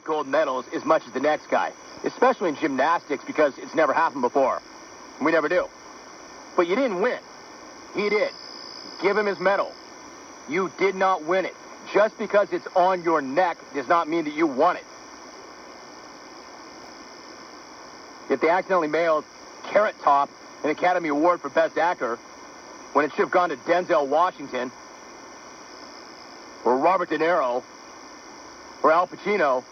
gold medals as much as the next guy, especially in gymnastics because it's never happened before. We never do. But you didn't win. He did. Give him his medal. You did not win it. Just because it's on your neck does not mean that you won it. If they accidentally mailed Carrot Top an Academy Award for Best Actor when it should have gone to Denzel Washington or Robert De Niro or Al Pacino,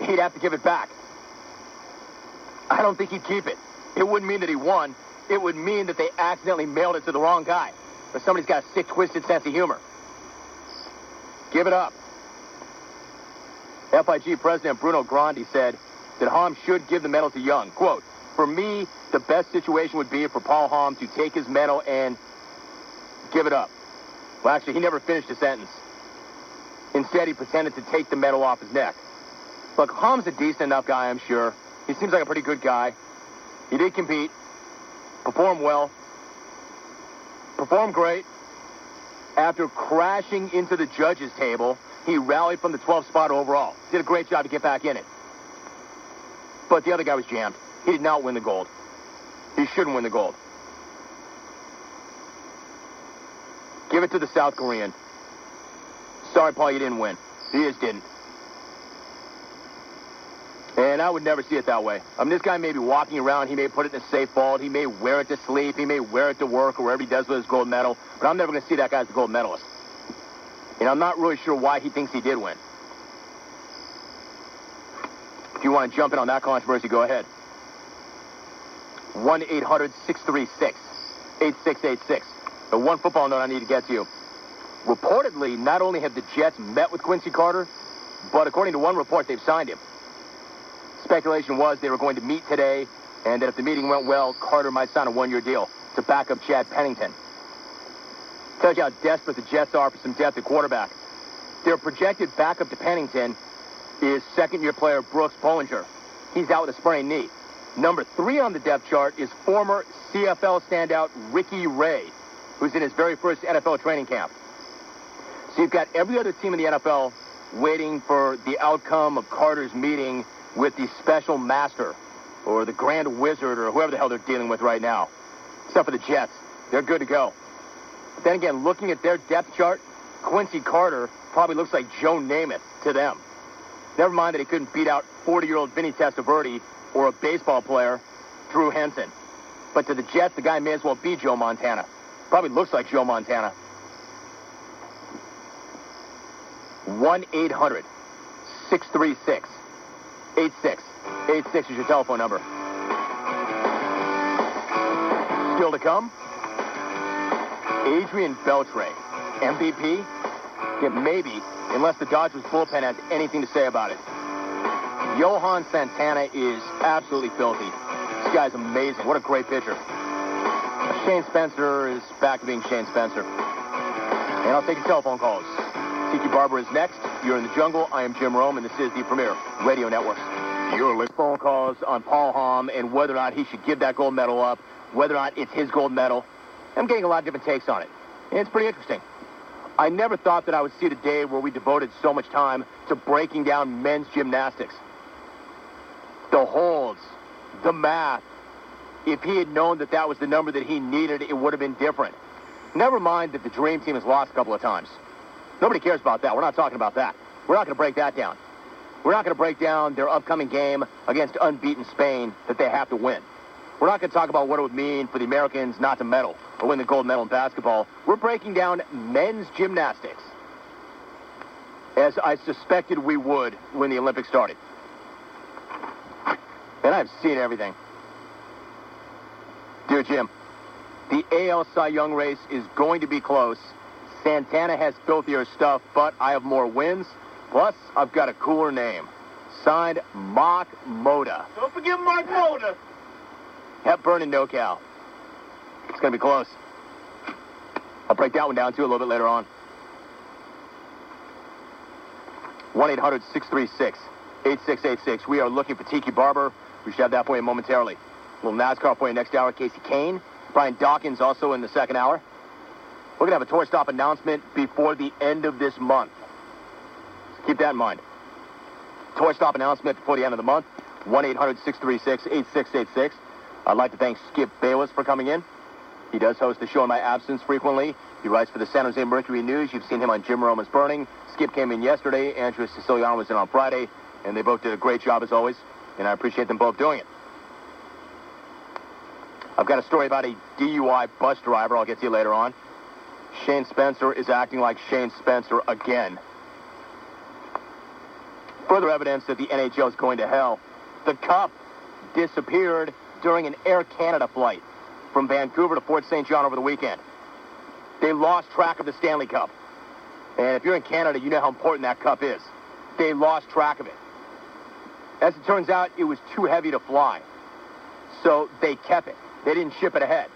he'd have to give it back. I don't think he'd keep it. It wouldn't mean that he won. It would mean that they accidentally mailed it to the wrong guy. Or somebody's got a sick, twisted sense of humor. Give it up. FIG President Bruno Grandi said that Hamm should give the medal to Young. Quote, "For me, the best situation would be for Paul Hamm to take his medal and give it up." Well, actually, he never finished a sentence. Instead, he pretended to take the medal off his neck. Look, Hamm's a decent enough guy, I'm sure. He seems like a pretty good guy. He did compete, performed well, performed great. After crashing into the judges' table, he rallied from the 12th spot overall. Did a great job to get back in it. But the other guy was jammed. He did not win the gold. He shouldn't win the gold. Give it to the South Korean. Sorry, Paul, you didn't win. You just didn't. And I would never see it that way. I mean, this guy may be walking around. He may put it in a safe vault. He may wear it to sleep. He may wear it to work or wherever he does with his gold medal. But I'm never going to see that guy as the gold medalist. And I'm not really sure why he thinks he did win. If you want to jump in on that controversy, go ahead. 1-800-636-8686. The one football note I need to get to you. Reportedly, not only have the Jets met with Quincy Carter, but according to one report, they've signed him. Speculation was they were going to meet today, and that if the meeting went well, Carter might sign a one-year deal to back up Chad Pennington. Tells you how desperate the Jets are for some depth at quarterback. Their projected backup to Pennington is second-year player Brooks Bollinger. He's out with a sprained knee. Number 3 on the depth chart is former CFL standout Ricky Ray, who's in his very first NFL training camp. So you've got every other team in the NFL waiting for the outcome of Carter's meeting with the special master or the grand wizard or whoever the hell they're dealing with right now. Except for the Jets. They're good to go. But then again, looking at their depth chart, Quincy Carter probably looks like Joe Namath to them. Never mind that he couldn't beat out 40-year-old Vinny Testaverde or a baseball player, Drew Henson. But to the Jets, the guy may as well be Joe Montana. Probably looks like Joe Montana. 1-800-636-8686 is your telephone number. Still to come, Adrian Beltre, MVP? Yeah, maybe, unless the Dodgers bullpen has anything to say about it. Johan Santana is absolutely filthy. This guy's amazing. What a great pitcher. Shane Spencer is back to being Shane Spencer. And I'll take your telephone calls. Tiki Barber is next. You're in the jungle. I am Jim Rome, and this is the Premier Radio Network. Your list phone calls on Paul Hamm and whether or not he should give that gold medal up, whether or not it's his gold medal. I'm getting a lot of different takes on it. And it's pretty interesting. I never thought that I would see the day where we devoted so much time to breaking down men's gymnastics. The holds, the math. If he had known that that was the number that he needed, it would have been different. Never mind that the Dream Team has lost a couple of times. Nobody cares about that. We're not talking about that. We're not going to break that down. We're not going to break down their upcoming game against unbeaten Spain that they have to win. We're not going to talk about what it would mean for the Americans not to medal or win the gold medal in basketball. We're breaking down men's gymnastics, as I suspected we would when the Olympics started. And I've seen everything. Dear Jim, the AL Cy Young race is going to be close. Santana has filthier stuff, but I have more wins. Plus, I've got a cooler name. Signed, Mark Moda. Don't forget Mark Moda. Hepburn and NoCal. It's going to be close. I'll break that one down, too, a little bit later on. 1-800-636-8686. We are looking for Tiki Barber. We should have that for you momentarily. A little NASCAR for you next hour. Casey Kane. Brian Dawkins also in the second hour. We're going to have a tour stop announcement before the end of this month. So keep that in mind. tour stop announcement before the end of the month. 1-800-636-8686. I'd like to thank Skip Bayless for coming in. He does host the show in my absence frequently. He writes for the San Jose Mercury News. You've seen him on Jim Roman's Burning. Skip came in yesterday. Andrew Siciliano was in on Friday. And they both did a great job as always. And I appreciate them both doing it. I've got a story about a DUI bus driver I'll get to you later on. Shane Spencer is acting like Shane Spencer again. Further evidence that the NHL is going to hell. The Cup disappeared during an Air Canada flight from Vancouver to Fort St. John over the weekend. They lost track of the Stanley Cup. And if you're in Canada, you know how important that cup is. They lost track of it. As it turns out, it was too heavy to fly. So they kept it. They didn't ship it ahead.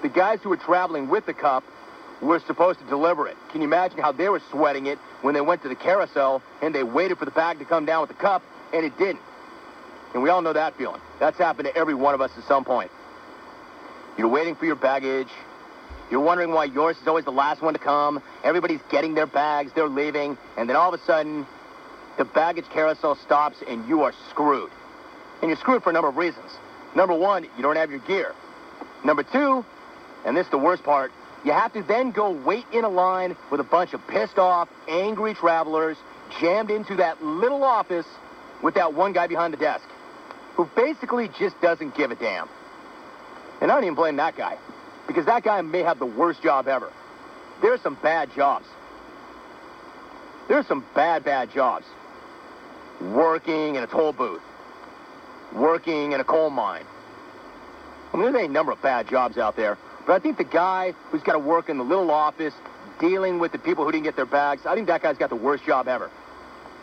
The guys who were traveling with the cup were supposed to deliver it. Can you imagine how they were sweating it when they went to the carousel and they waited for the bag to come down with the cup and it didn't? And we all know that feeling. That's happened to every one of us at some point. You're waiting for your baggage. You're wondering why yours is always the last one to come. Everybody's getting their bags. They're leaving. And then all of a sudden, the baggage carousel stops and you are screwed. And you're screwed for a number of reasons. Number one, you don't have your gear. Number two, and this is the worst part, you have to then go wait in a line with a bunch of pissed off, angry travelers jammed into that little office with that one guy behind the desk who basically just doesn't give a damn. And I don't even blame that guy, because that guy may have the worst job ever. There's some bad jobs. There's some bad jobs. Working in a toll booth. Working in a coal mine. I mean, there's a number of bad jobs out there. But I think the guy who's got to work in the little office dealing with the people who didn't get their bags, I think that guy's got the worst job ever.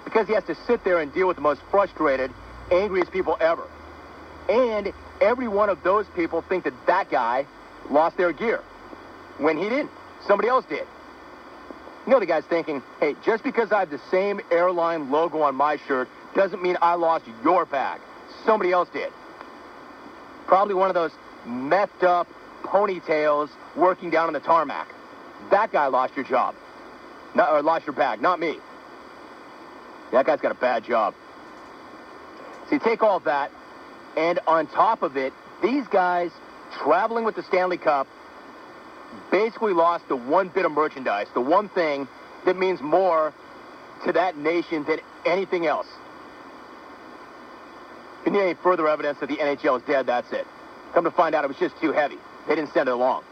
Because he has to sit there and deal with the most frustrated, angriest people ever. And every one of those people think that that guy lost their gear. When he didn't. Somebody else did. You know, the guy's thinking, hey, just because I have the same airline logo on my shirt doesn't mean I lost your bag. Somebody else did. Probably one of those methed up ponytails working down on the tarmac. That guy lost your job. Or lost your bag, not me. That guy's got a bad job. So you take all of that, and on top of it, these guys traveling with the Stanley Cup basically lost the one bit of merchandise, the one thing that means more to that nation than anything else. If you need any further evidence that the NHL is dead, that's it. Come to find out, it was just too heavy. They didn't send it along.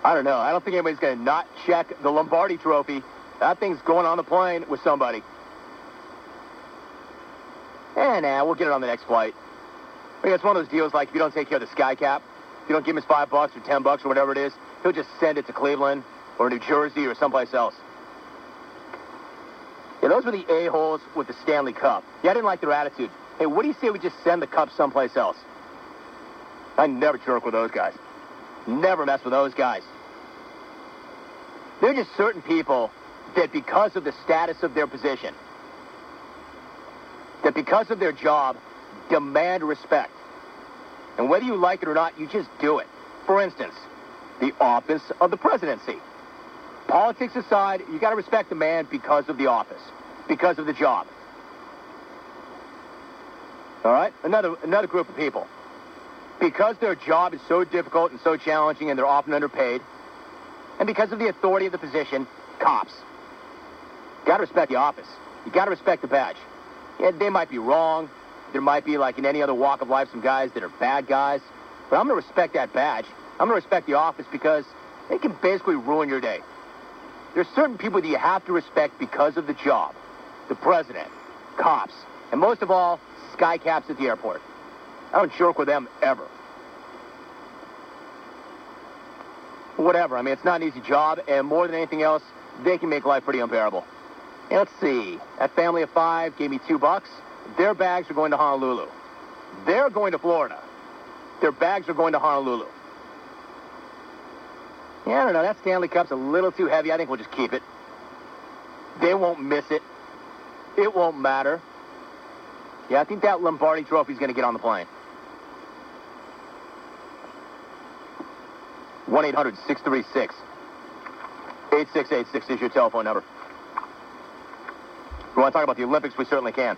I don't know. I don't think anybody's going to not check the Lombardi Trophy. That thing's going on the plane with somebody. And we'll get it on the next flight. I mean, it's one of those deals like if you don't take care of the sky cap, if you don't give him his $5 or $10 or whatever it is, he'll just send it to Cleveland or New Jersey or someplace else. Yeah, those were the a-holes with the Stanley Cup. Yeah, I didn't like their attitude. Hey, what do you say we just send the cup someplace else? I never jerk with those guys. Never mess with those guys. They're just certain people that because of the status of their position, that because of their job, demand respect. And whether you like it or not, you just do it. For instance, the office of the presidency. Politics aside, you got to respect the man because of the office, because of the job. All right? Another group of people. Because their job is so difficult and so challenging and they're often underpaid, and because of the authority of the position, cops. You got to respect the office. You got to respect the badge. Yeah, they might be wrong. There might be, like in any other walk of life, some guys that are bad guys. But I'm going to respect that badge. I'm going to respect the office because they can basically ruin your day. There's certain people that you have to respect because of the job. The president, cops, and most of all, sky caps at the airport. I don't jerk with them ever. Whatever. I mean, it's not an easy job, and more than anything else, they can make life pretty unbearable. And let's see. That family of 5 gave me $2. Their bags are going to Honolulu. They're going to Florida. Their bags are going to Honolulu. Yeah, I don't know. That Stanley Cup's a little too heavy. I think we'll just keep it. They won't miss it. It won't matter. Yeah, I think that Lombardi Trophy's going to get on the plane. 1-800-636-8686 is your telephone number. You want to talk about the Olympics? We certainly can.